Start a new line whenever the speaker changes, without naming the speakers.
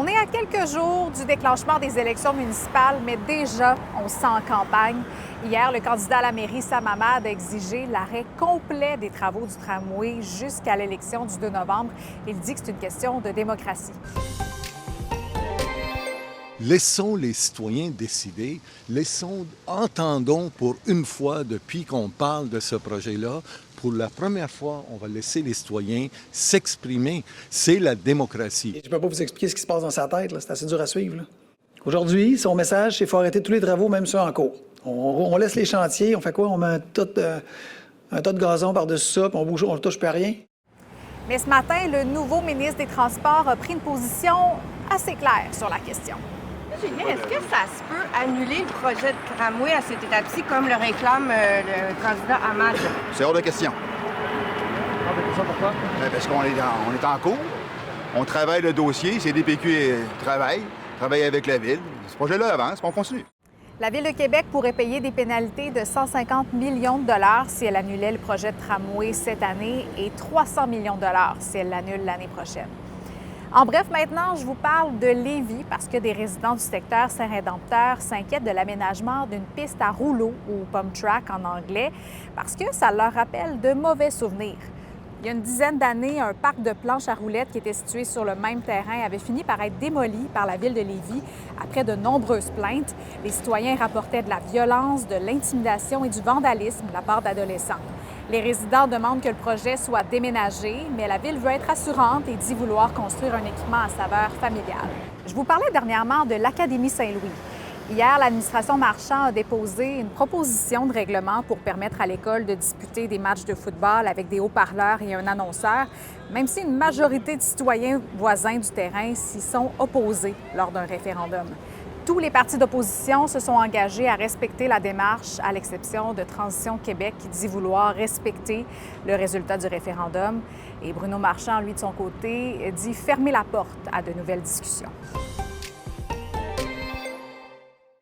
On est à quelques jours du déclenchement des élections municipales, mais déjà, on se sent en campagne. Hier, le candidat à la mairie, Sam Hamad, a exigé l'arrêt complet des travaux du tramway jusqu'à l'élection du 2 novembre. Il dit que c'est une question de démocratie.
Laissons les citoyens décider, entendons pour une fois, depuis qu'on parle de ce projet-là, pour la première fois, on va laisser les citoyens s'exprimer. C'est la démocratie.
Je ne peux pas vous expliquer ce qui se passe dans sa tête, là. C'est assez dur à suivre. Aujourd'hui, son message, c'est qu'il faut arrêter tous les travaux, même ceux en cours. On laisse les chantiers, on fait quoi? On met un tas de gazon par-dessus ça, puis on ne touche plus à rien.
Mais ce matin, le nouveau ministre des Transports a pris une position assez claire sur la question.
Julien, est-ce que ça se peut annuler le projet de tramway à cette étape-ci, comme le réclame le candidat Hamad?
C'est hors de question.
Pourquoi?
Parce qu'on est en cours, on travaille le dossier, CDPQ travaille avec la Ville. Ce projet-là avance, on continue.
La Ville de Québec pourrait payer des pénalités de 150 millions de dollars si elle annulait le projet de tramway cette année et 300 millions de dollars si elle l'annule l'année prochaine. En bref, maintenant, je vous parle de Lévis parce que des résidents du secteur Saint-Rédempteur s'inquiètent de l'aménagement d'une piste à rouleau ou pump track en anglais parce que ça leur rappelle de mauvais souvenirs. Il y a une dizaine d'années, un parc de planches à roulettes qui était situé sur le même terrain avait fini par être démoli par la Ville de Lévis après de nombreuses plaintes. Les citoyens rapportaient de la violence, de l'intimidation et du vandalisme de la part d'adolescents. Les résidents demandent que le projet soit déménagé, mais la Ville veut être assurante et dit vouloir construire un équipement à saveur familiale. Je vous parlais dernièrement de l'Académie Saint-Louis. Hier, l'administration Marchand a déposé une proposition de règlement pour permettre à l'école de disputer des matchs de football avec des haut-parleurs et un annonceur, même si une majorité de citoyens voisins du terrain s'y sont opposés lors d'un référendum. Tous les partis d'opposition se sont engagés à respecter la démarche, à l'exception de Transition Québec qui dit vouloir respecter le résultat du référendum. Et Bruno Marchand, lui, de son côté, dit fermer la porte à de nouvelles discussions.